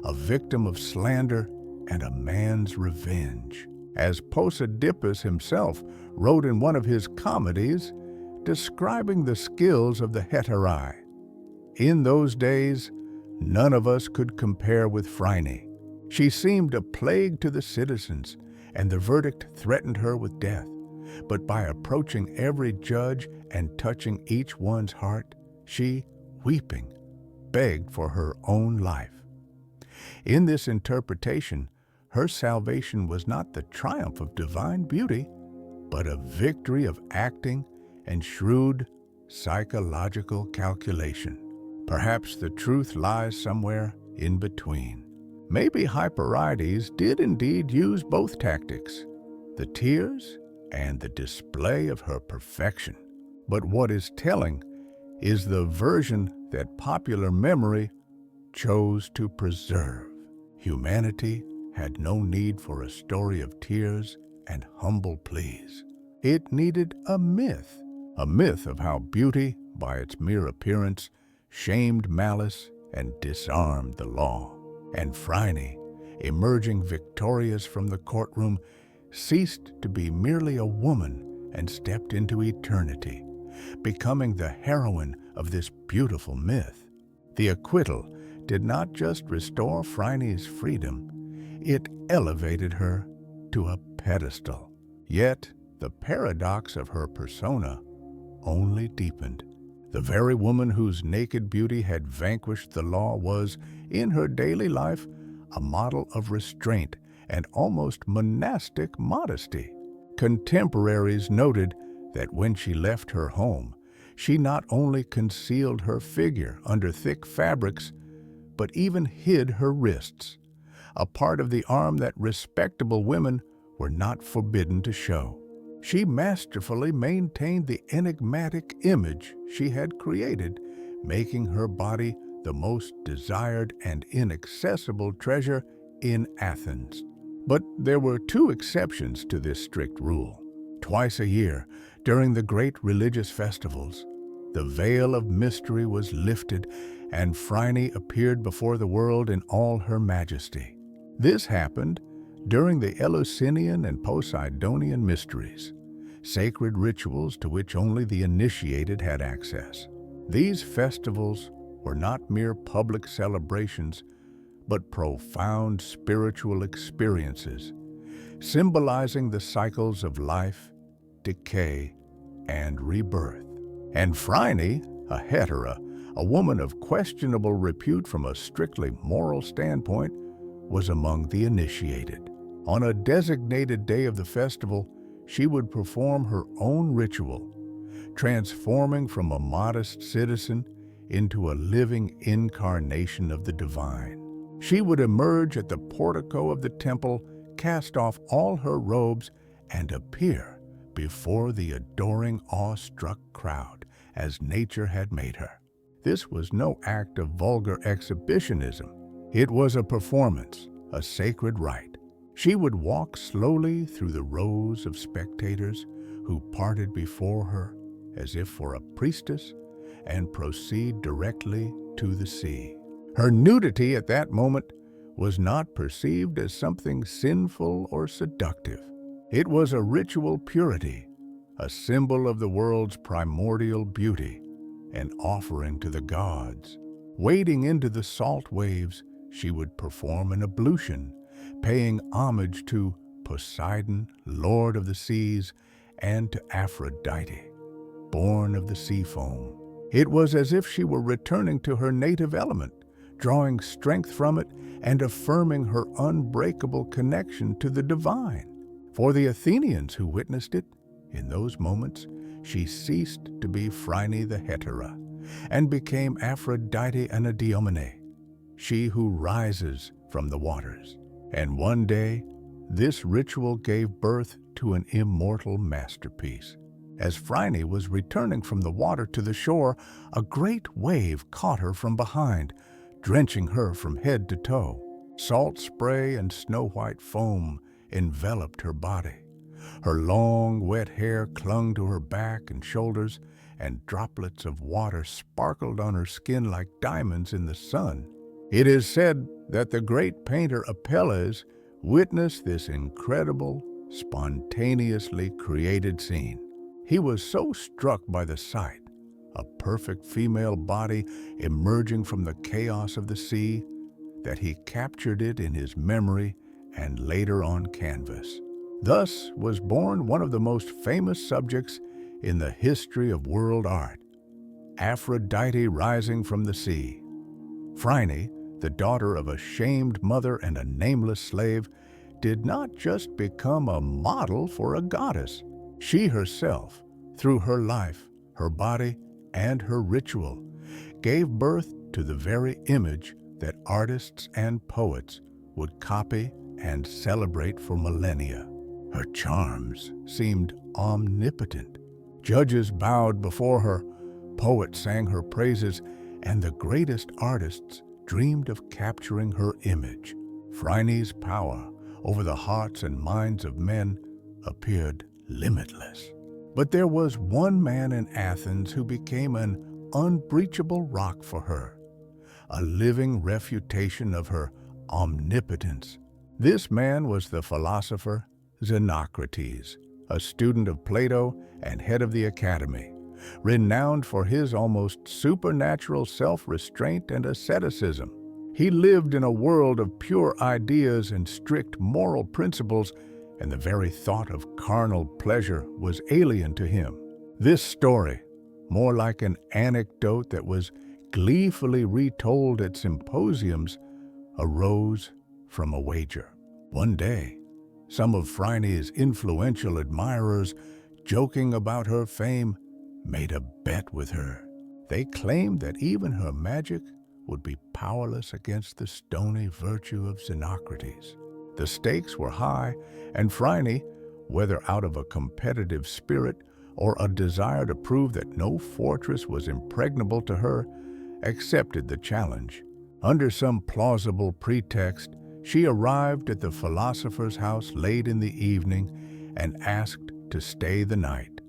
a victim of slander and a man's revenge. As Praxiteles himself wrote in one of his comedies, describing the skills of the Hetaira. In those days, none of us could compare with Phryne. She seemed a plague to the citizens, and the verdict threatened her with death. But by approaching every judge and touching each one's heart, she, weeping, begged for her own life. In this interpretation, her salvation was not the triumph of divine beauty, but a victory of acting and shrewd psychological calculation. Perhaps the truth lies somewhere in between. Maybe Hyperides did indeed use both tactics, the tears and the display of her perfection. But what is telling is the version that popular memory chose to preserve. Humanity had no need for a story of tears and humble pleas. It needed a myth of how beauty, by its mere appearance, shamed malice and disarmed the law. And Phryne, emerging victorious from the courtroom, ceased to be merely a woman and stepped into eternity, becoming the heroine of this beautiful myth. The acquittal did not just restore Phryne's freedom, it elevated her to a pedestal. Yet, the paradox of her persona only deepened. The very woman whose naked beauty had vanquished the law was, in her daily life, a model of restraint and almost monastic modesty. Contemporaries noted that when she left her home, she not only concealed her figure under thick fabrics, but even hid her wrists, a part of the arm that respectable women were not forbidden to show. She masterfully maintained the enigmatic image she had created, making her body the most desired and inaccessible treasure in Athens. But there were two exceptions to this strict rule. Twice a year, during the great religious festivals, the veil of mystery was lifted and Phryne appeared before the world in all her majesty. This happened during the Eleusinian and Poseidonian mysteries, sacred rituals to which only the initiated had access. These festivals were not mere public celebrations, but profound spiritual experiences, symbolizing the cycles of life, decay, and rebirth. And Phryne, a Hetaira, a woman of questionable repute from a strictly moral standpoint, was among the initiated. On a designated day of the festival, she would perform her own ritual, transforming from a modest citizen into a living incarnation of the divine. She would emerge at the portico of the temple, cast off all her robes, and appear before the adoring, awestruck crowd as nature had made her. This was no act of vulgar exhibitionism. It was a performance, a sacred rite. She would walk slowly through the rows of spectators who parted before her as if for a priestess and proceed directly to the sea. Her nudity at that moment was not perceived as something sinful or seductive. It was a ritual purity, a symbol of the world's primordial beauty, an offering to the gods. Wading into the salt waves, she would perform an ablution, paying homage to Poseidon, lord of the seas, and to Aphrodite, born of the sea foam. It was as if she were returning to her native element, drawing strength from it and affirming her unbreakable connection to the divine. For the Athenians who witnessed it, in those moments, she ceased to be Phryne the Hetaira and became Aphrodite Anadyomene, she who rises from the waters. And one day, this ritual gave birth to an immortal masterpiece. As Phryne was returning from the water to the shore, a great wave caught her from behind, drenching her from head to toe. Salt spray and snow-white foam enveloped her body. Her long, wet hair clung to her back and shoulders, and droplets of water sparkled on her skin like diamonds in the sun. It is said that the great painter Apelles witnessed this incredible, spontaneously created scene. He was so struck by the sight, a perfect female body emerging from the chaos of the sea, that he captured it in his memory and later on canvas. Thus was born one of the most famous subjects in the history of world art, Aphrodite rising from the sea. Phryne, the daughter of a shamed mother and a nameless slave, did not just become a model for a goddess. She herself, through her life, her body, and her ritual, gave birth to the very image that artists and poets would copy and celebrate for millennia. Her charms seemed omnipotent. Judges bowed before her, poets sang her praises, and the greatest artists dreamed of capturing her image. Phryne's power over the hearts and minds of men appeared limitless. But there was one man in Athens who became an unbreachable rock for her, a living refutation of her omnipotence. This man was the philosopher Xenocrates, a student of Plato and head of the academy, renowned for his almost supernatural self-restraint and asceticism. He lived in a world of pure ideas and strict moral principles, and the very thought of carnal pleasure was alien to him. This story, more like an anecdote that was gleefully retold at symposiums, arose from a wager. One day, some of Phryne's influential admirers, joking about her fame, made a bet with her. They claimed that even her magic would be powerless against the stony virtue of Xenocrates. The stakes were high, and Phryne, whether out of a competitive spirit or a desire to prove that no fortress was impregnable to her, accepted the challenge. Under some plausible pretext, she arrived at the philosopher's house late in the evening and asked to stay the night,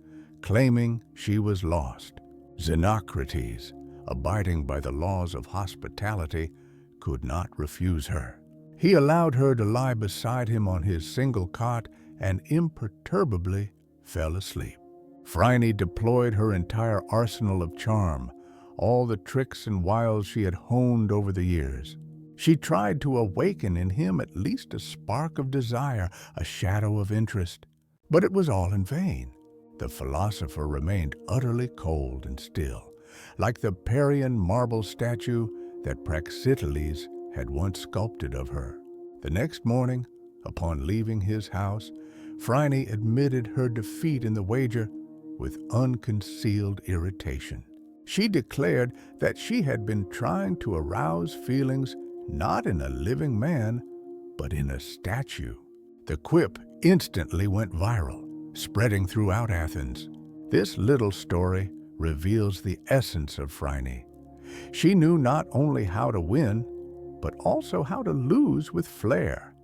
claiming she was lost. Xenocrates, abiding by the laws of hospitality, could not refuse her. He allowed her to lie beside him on his single cot and imperturbably fell asleep. Phryne deployed her entire arsenal of charm, all the tricks and wiles she had honed over the years. She tried to awaken in him at least a spark of desire, a shadow of interest. But it was all in vain. The philosopher remained utterly cold and still, like the Parian marble statue that Praxiteles had once sculpted of her. The next morning, upon leaving his house, Phryne admitted her defeat in the wager with unconcealed irritation. She declared that she had been trying to arouse feelings not in a living man, but in a statue. The quip instantly went viral, spreading throughout Athens. This little story reveals the essence of Phryne. She knew not only how to win, but also how to lose with flair,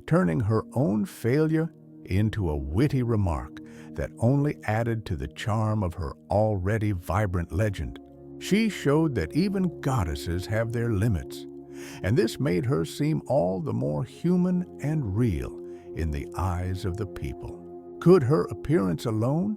turning her own failure into a witty remark that only added to the charm of her already vibrant legend. She showed that even goddesses have their limits, and this made her seem all the more human and real in the eyes of the people. Could her appearance alone,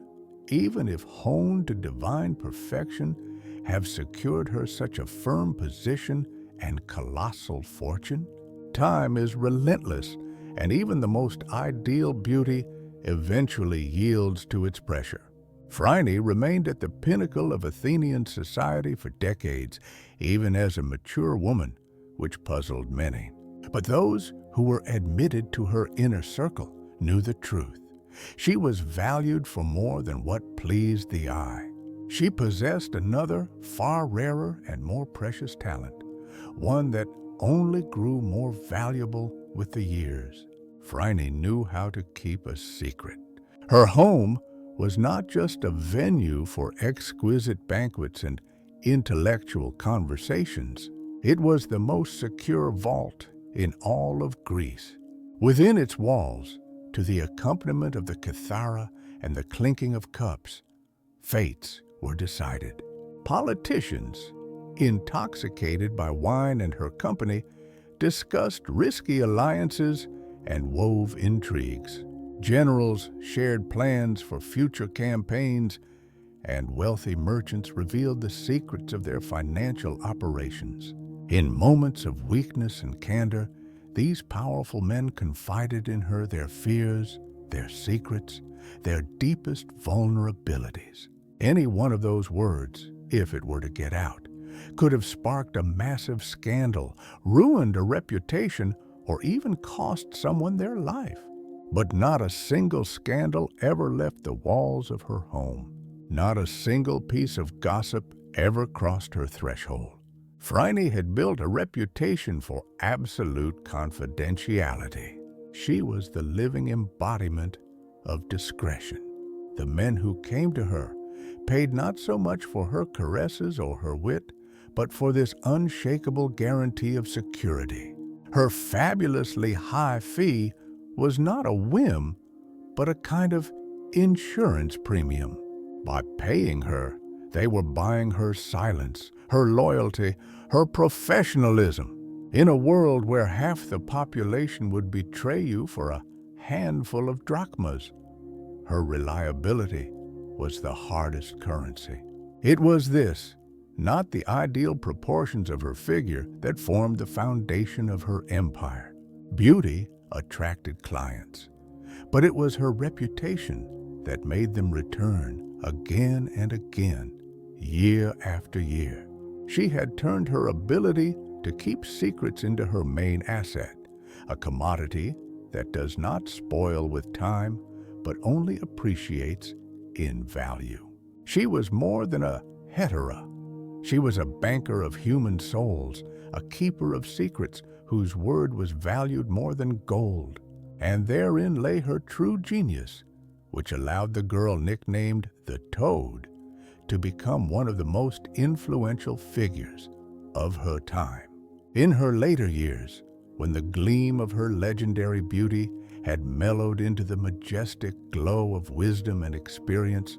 even if honed to divine perfection, have secured her such a firm position and colossal fortune? Time is relentless, and even the most ideal beauty eventually yields to its pressure. Phryne remained at the pinnacle of Athenian society for decades, even as a mature woman, which puzzled many. But those who were admitted to her inner circle knew the truth. She was valued for more than what pleased the eye. She possessed another, far rarer and more precious talent, one that only grew more valuable with the years. Phryne knew how to keep a secret. Her home was not just a venue for exquisite banquets and intellectual conversations. It was the most secure vault in all of Greece. Within its walls, to the accompaniment of the Hetaira and the clinking of cups, fates were decided. Politicians, intoxicated by wine and her company, discussed risky alliances and wove intrigues. Generals shared plans for future campaigns, and wealthy merchants revealed the secrets of their financial operations. In moments of weakness and candor, these powerful men confided in her their fears, their secrets, their deepest vulnerabilities. Any one of those words, if it were to get out, could have sparked a massive scandal, ruined a reputation, or even cost someone their life. But not a single scandal ever left the walls of her home. Not a single piece of gossip ever crossed her threshold. Phryne had built a reputation for absolute confidentiality. She was the living embodiment of discretion. The men who came to her paid not so much for her caresses or her wit, but for this unshakable guarantee of security. Her fabulously high fee was not a whim, but a kind of insurance premium. By paying her, they were buying her silence, her loyalty, her professionalism. In a world where half the population would betray you for a handful of drachmas, her reliability was the hardest currency. It was this, not the ideal proportions of her figure, that formed the foundation of her empire. Beauty attracted clients, but it was her reputation that made them return again and again, year after year. She had turned her ability to keep secrets into her main asset, a commodity that does not spoil with time, but only appreciates in value. She was more than a Hetaira. She was a banker of human souls, a keeper of secrets whose word was valued more than gold. And therein lay her true genius, which allowed the girl nicknamed the Toad to become one of the most influential figures of her time. In her later years, when the gleam of her legendary beauty had mellowed into the majestic glow of wisdom and experience,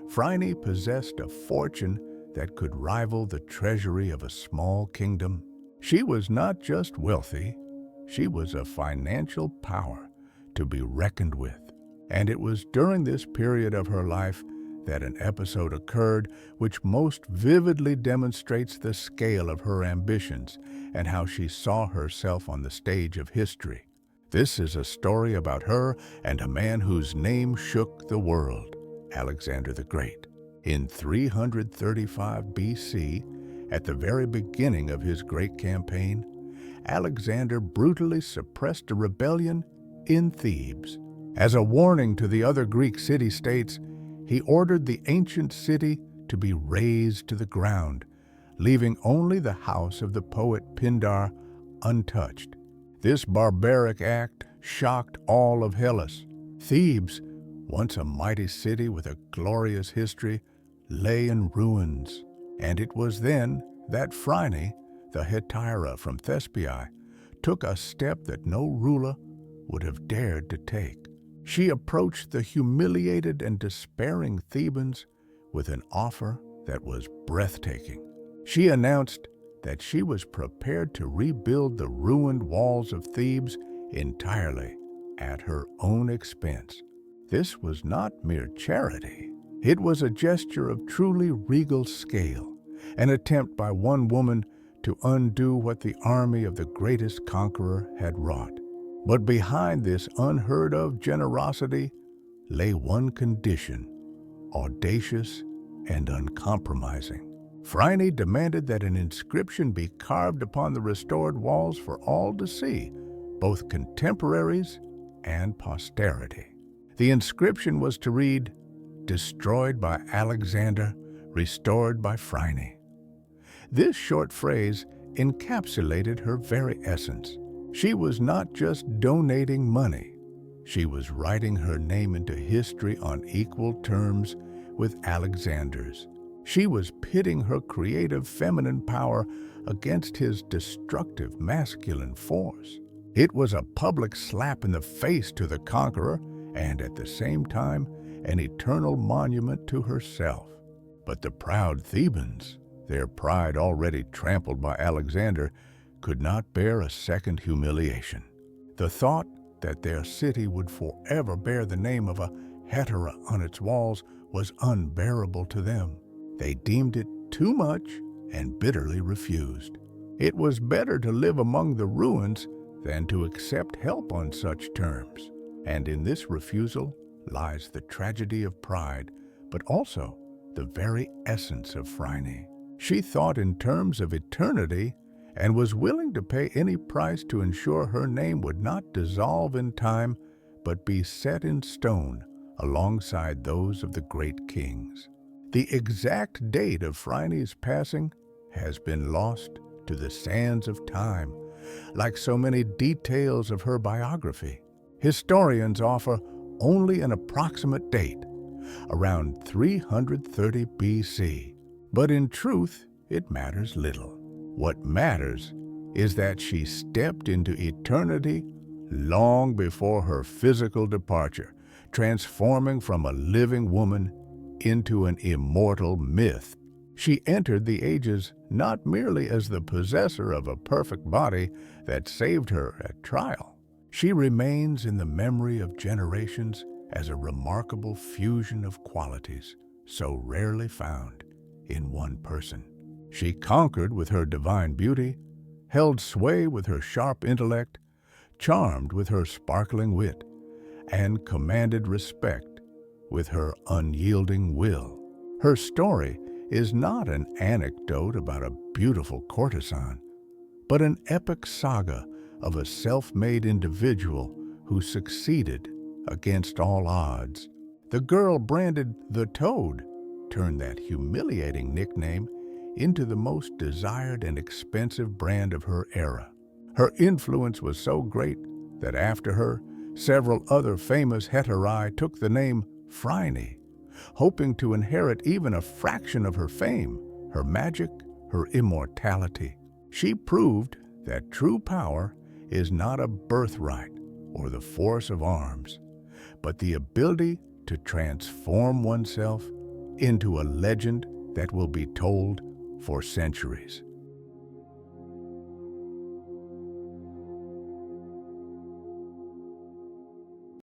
Phryne possessed a fortune that could rival the treasury of a small kingdom. She was not just wealthy, she was a financial power to be reckoned with. And it was during this period of her life that an episode occurred which most vividly demonstrates the scale of her ambitions and how she saw herself on the stage of history. This is a story about her and a man whose name shook the world, Alexander the Great. In 335 BC, at the very beginning of his great campaign, Alexander brutally suppressed a rebellion in Thebes. As a warning to the other Greek city-states, he ordered the ancient city to be razed to the ground, leaving only the house of the poet Pindar untouched. This barbaric act shocked all of Hellas. Thebes, once a mighty city with a glorious history, lay in ruins. And it was then that Phryne, the Hetaira from Thebes, took a step that no ruler would have dared to take. She approached the humiliated and despairing Thebans with an offer that was breathtaking. She announced that she was prepared to rebuild the ruined walls of Thebes entirely at her own expense. This was not mere charity. It was a gesture of truly regal scale, an attempt by one woman to undo what the army of the greatest conqueror had wrought. But behind this unheard-of generosity lay one condition, audacious and uncompromising. Phryne demanded that an inscription be carved upon the restored walls for all to see, both contemporaries and posterity. The inscription was to read, "Destroyed by Alexander, restored by Phryne." This short phrase encapsulated her very essence. She was not just donating money. She was writing her name into history on equal terms with Alexander's. She was pitting her creative feminine power against his destructive masculine force. It was a public slap in the face to the conqueror and at the same time an eternal monument to herself. But the proud Thebans, their pride already trampled by Alexander, could not bear a second humiliation. The thought that their city would forever bear the name of a Hetaira on its walls was unbearable to them. They deemed it too much and bitterly refused. It was better to live among the ruins than to accept help on such terms. And in this refusal lies the tragedy of pride, but also the very essence of Phryne. She thought in terms of eternity and was willing to pay any price to ensure her name would not dissolve in time but be set in stone alongside those of the great kings. The exact date of Phryne's passing has been lost to the sands of time, like so many details of her biography. Historians offer only an approximate date, around 330 BC. But in truth, it matters little. What matters is that she stepped into eternity long before her physical departure, transforming from a living woman into an immortal myth. She entered the ages not merely as the possessor of a perfect body that saved her at trial. She remains in the memory of generations as a remarkable fusion of qualities so rarely found in one person. She conquered with her divine beauty, held sway with her sharp intellect, charmed with her sparkling wit, and commanded respect with her unyielding will. Her story is not an anecdote about a beautiful courtesan, but an epic saga of a self-made individual who succeeded against all odds. The girl branded the Toad turned that humiliating nickname into the most desired and expensive brand of her era. Her influence was so great that after her, several other famous Hetairae took the name Phryne, hoping to inherit even a fraction of her fame, her magic, her immortality. She proved that true power is not a birthright or the force of arms, but the ability to transform oneself into a legend that will be told for centuries.